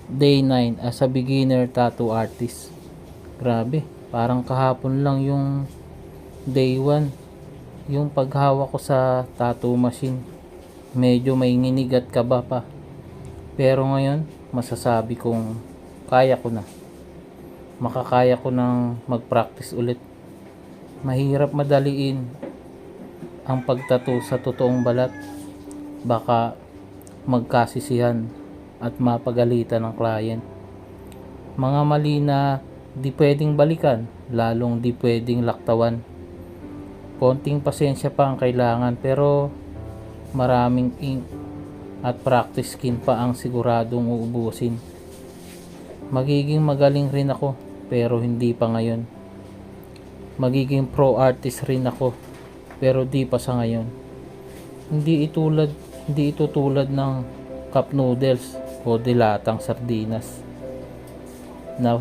Day 9 as a beginner tattoo artist. Grabe, parang kahapon lang yung day 1. Yung paghawak ko sa tattoo machine, medyo may nginig at kaba pa. Pero ngayon, masasabi kong kaya ko na. Makakaya ko nang mag-practice ulit. Mahirap madaliin ang pagtattoo sa totoong balat. Baka magkasisihan at mapagalitan ng client. Mga mali na di pwedeng balikan, lalong di pwedeng laktawan. Konting pasensya pa ang kailangan, pero maraming ink at practice skin pa ang siguradong uubusin. Magiging magaling rin ako, pero hindi pa ngayon. Magiging pro artist rin ako, pero di pa sa ngayon. Hindi ito tulad ng cup noodles o dilatang sardinas na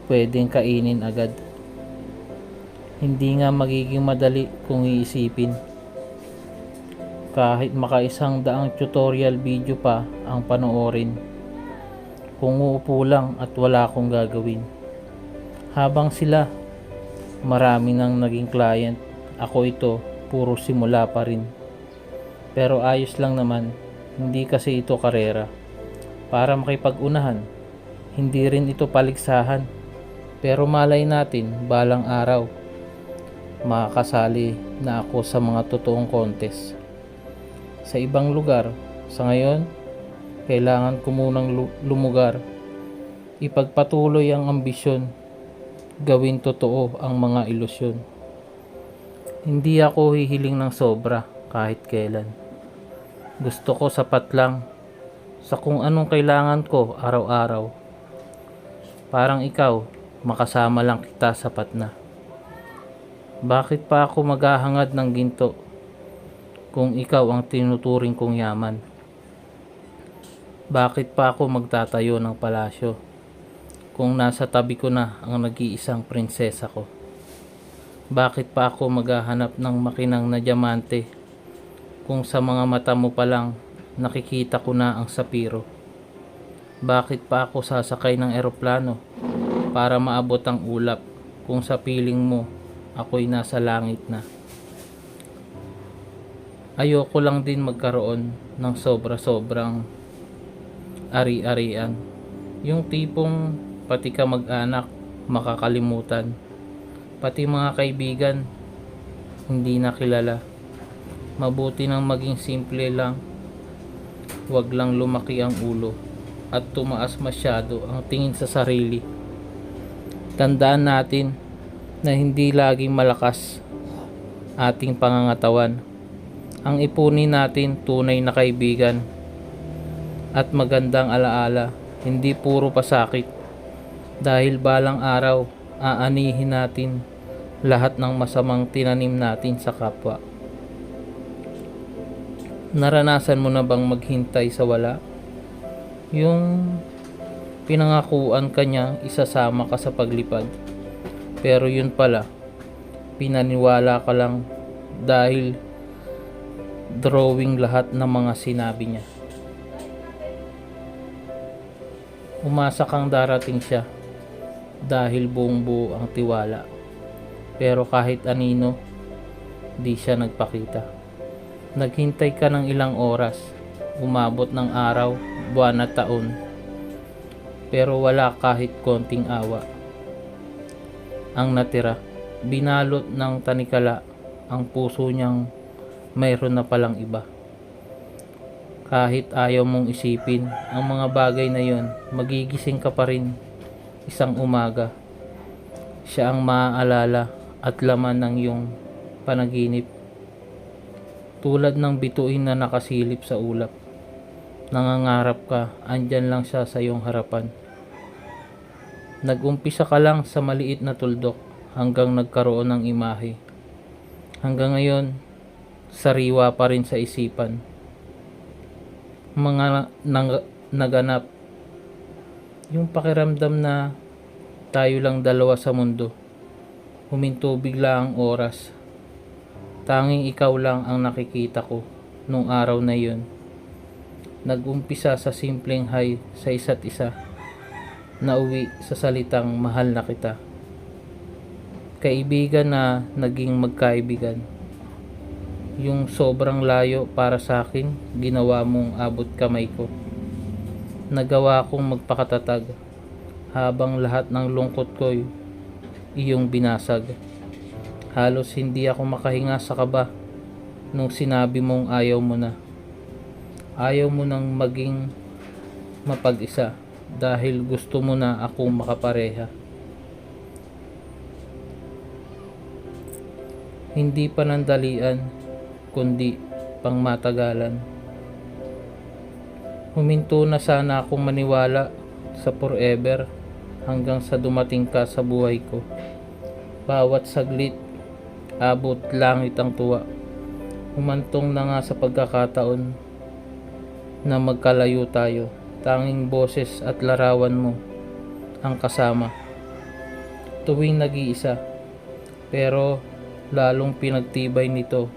pwedeng kainin agad. Hindi nga magiging madali kung iisipin. Kahit makaisang daang tutorial video pa ang panoorin, kung uupo lang at wala akong gagawin. Habang sila, marami nang naging client, ako ito, puro simula pa rin. Pero ayos lang naman, hindi kasi ito karera para makipag-unahan. Hindi rin ito paligsahan. Pero malay natin, balang araw, makakasali na ako sa mga totoong contest. Sa ibang lugar, sa ngayon, kailangan ko munang lumugar. Ipagpatuloy ang ambisyon, gawin totoo ang mga ilusyon. Hindi ako hihiling ng sobra kahit kailan. Gusto ko sapat lang sa kung anong kailangan ko araw-araw. Parang ikaw, makasama lang kita sapat na. Bakit pa ako maghahangad ng ginto kung ikaw ang tinuturing kong yaman? Bakit pa ako magtatayo ng palasyo kung nasa tabi ko na ang nag-iisang prinsesa ko? Bakit pa ako maghahanap ng makinang na diamante kung sa mga mata mo pa lang nakikita ko na ang sapiro? Bakit pa ako sasakay ng eroplano para maabot ang ulap kung sa piling mo ako'y nasa langit na? Ayoko lang din magkaroon ng sobra-sobrang ari-arian. Yung tipong pati ka mag-anak makakalimutan. Pati mga kaibigan hindi na kilala. Mabuti nang maging simple lang. Huwag lang lumaki ang ulo at tumaas masyado ang tingin sa sarili. Tandaan natin na hindi laging malakas ating pangangatawan. Ang ipunin natin tunay na kaibigan at magandang alaala, hindi puro pasakit. Dahil balang araw, aanihin natin lahat ng masamang tinanim natin sa kapwa. Naranasan mo na bang maghintay sa wala? Yung pinangakuan ka niya isasama ka sa paglipad, pero yun pala, pinaniwala ka lang dahil drawing lahat ng mga sinabi niya. Umasa kang darating siya dahil buong buo ang tiwala, pero kahit anino, di siya nagpakita. Naghintay ka ng ilang oras, umabot ng araw, buwan at taon, pero wala kahit konting awa. Ang natira, binalot ng tanikala ang puso niyang mayroon na palang iba. Kahit ayaw mong isipin ang mga bagay na yon, magigising ka pa rin isang umaga. Siya ang maaalala at laman ng iyong panaginip. Tulad ng bituin na nakasilip sa ulap. Nangangarap ka, andyan lang siya sa iyong harapan. Nag-umpisa ka lang sa maliit na tuldok hanggang nagkaroon ng imahe. Hanggang ngayon, sariwa pa rin sa isipan. Mga naganap, yung pakiramdam na tayo lang dalawa sa mundo. Huminto bigla ang oras. Tanging ikaw lang ang nakikita ko nung araw na yun. Nag-umpisa sa simpleng hi sa isa't isa. nauwi sa salitang mahal na kita. Kaibigan na naging magkaibigan. Yung sobrang layo para sa akin, ginawa mong abot kamay ko. Nagawa kong magpakatatag habang lahat ng lungkot ko'y iyong binasag. Halos hindi ako makahinga sa kaba nung sinabi mong ayaw mo na. Ayaw mo nang maging mapag-isa dahil gusto mo na akong makapareha. Hindi panandalian kundi pangmatagalan. Huminto na sana akong maniwala sa forever hanggang sa dumating ka sa buhay ko. Bawat saglit, abot langit ang tuwa. Humantong na nga sa pagkakataon na magkalayo tayo. Tanging boses at larawan mo ang kasama tuwing nag-iisa, pero lalong pinagtibay nito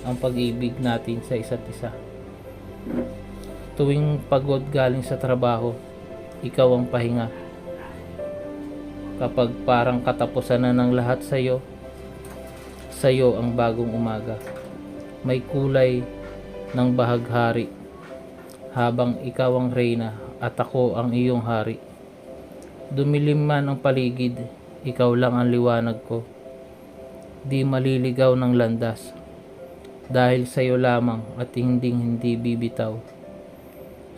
ang pag-ibig natin sa isa't isa. Tuwing pagod galing sa trabaho, ikaw ang pahinga. Kapag parang katapusan na ng lahat sa'yo ang bagong umaga. May kulay ng bahaghari habang ikaw ang reyna at ako ang iyong hari. Dumilim man ang paligid, ikaw lang ang liwanag ko. Di maliligaw ng landas dahil sa'yo lamang at hindi bibitaw.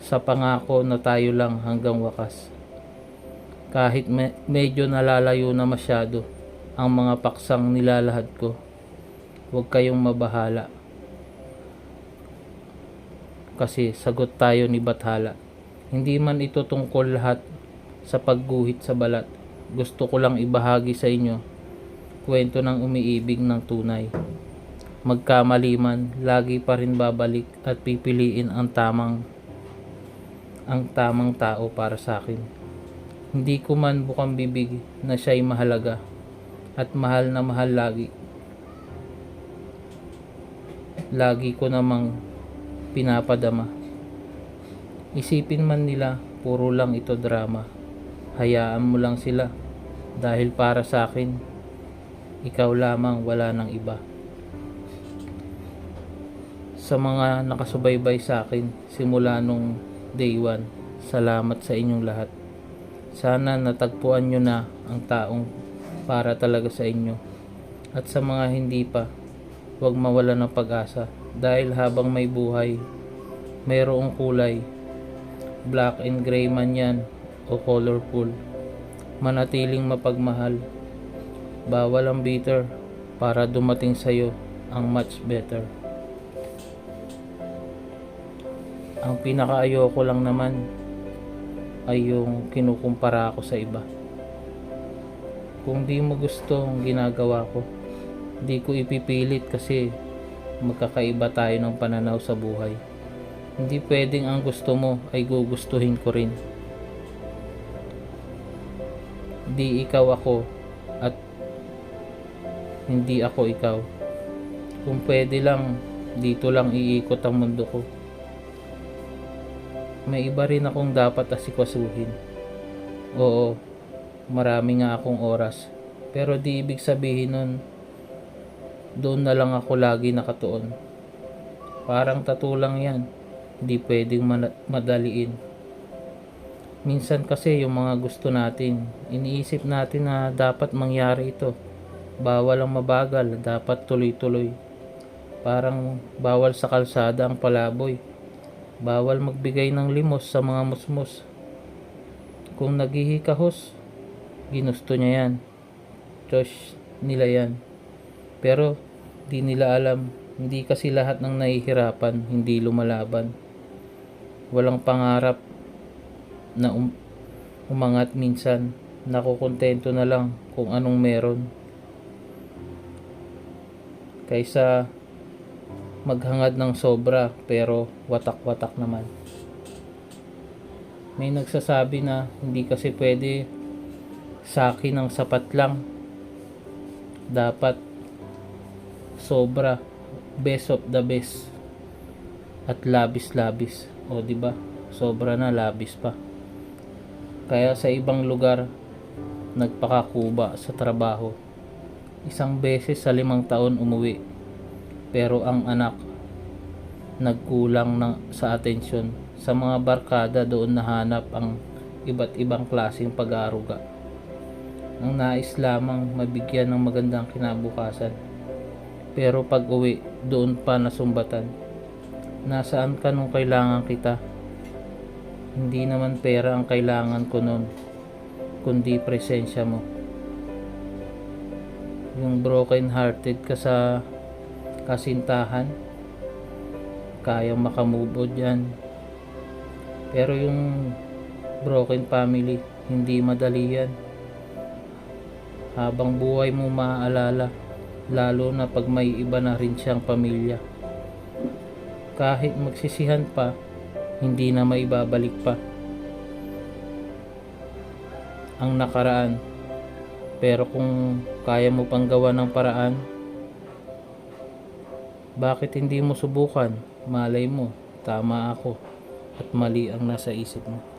Sa pangako na tayo lang hanggang wakas. Kahit medyo nalalayo na masyado ang mga paksang nilalahad ko, huwag kayong mabahala. Kasi sagot tayo ni Bathala. Hindi man ito tungkol lahat sa pagguhit sa balat. Gusto ko lang ibahagi sa inyo kwento ng umiibig ng tunay. Magkamali man, lagi pa rin babalik at pipiliin ang tamang tao para sa akin. Hindi ko man bukang bibig na siya'y mahalaga at mahal na mahal lagi. Lagi ko namang pinapadama. Isipin man nila puro lang ito drama. Hayaan mo lang sila dahil para sa akin ikaw lamang, wala nang iba. Sa mga nakasubaybay sa akin simula nung day 1, salamat sa inyong lahat. Sana natagpuan nyo na ang taong para talaga sa inyo. At sa mga hindi pa, huwag mawala ng pag-asa. Dahil habang may buhay, mayroong kulay. Black and gray man yan o colorful. Manatiling mapagmahal. Bawal ang bitter para dumating sa'yo ang much better. Ang pinakaayoko lang naman ay yung kinukumpara ako sa iba. Kung di mo gusto ang ginagawa ko, di ko ipipilit kasi magkakaiba tayo ng pananaw sa buhay. Hindi pwedeng ang gusto mo ay gugustuhin ko rin. Di ikaw ako at hindi ako ikaw. Kung pwede lang, dito lang iikot ang mundo ko. May iba rin akong dapat asikasuhin. Oo, marami nga akong oras. Pero di ibig sabihin nun doon na lang ako lagi nakatuon. Parang tattoo lang yan. Hindi pwedeng madaliin. Minsan kasi yung mga gusto natin, iniisip natin na dapat mangyari ito. Bawal ang mabagal, dapat tuloy-tuloy. Parang bawal sa kalsada ang palaboy. Bawal magbigay ng limos sa mga musmus. Kung naghihikahos, ginusto niya yan. Choice nila yan. Pero di nila alam, hindi kasi lahat ng nahihirapan hindi lumalaban. Walang pangarap na umangat minsan. Nakukontento na lang kung anong meron. Kaysa maghangad ng sobra pero watak-watak naman. May nagsasabi na hindi kasi pwede sa akin ang sapat lang. Dapat sobra, best of the best at labis-labis. O di ba? Sobra na, labis pa. Kaya sa ibang lugar, nagpakakuba sa trabaho. Isang beses sa 5 taon umuwi, pero ang anak nagkulang sa atensyon. Sa mga barkada doon nahanap ang iba't ibang klaseng pag-aaruga. Ang nais lamang mabigyan ng magandang kinabukasan. Pero pag uwi, doon pa nasumbatan. Nasaan ka nung kailangan kita? Hindi naman pera ang kailangan ko nun, kundi presensya mo. Yung broken hearted ka sa kasintahan, kayang makamove on yan. Pero yung broken family, hindi madali yan. Habang buhay mo maaalala, lalo na pag may iba na rin siyang pamilya. Kahit magsisihan pa, hindi na maibabalik pa ang nakaraan. Pero kung kaya mo pang gawa ng paraan, bakit hindi mo subukan? Malay mo, tama ako at mali ang nasa isip mo.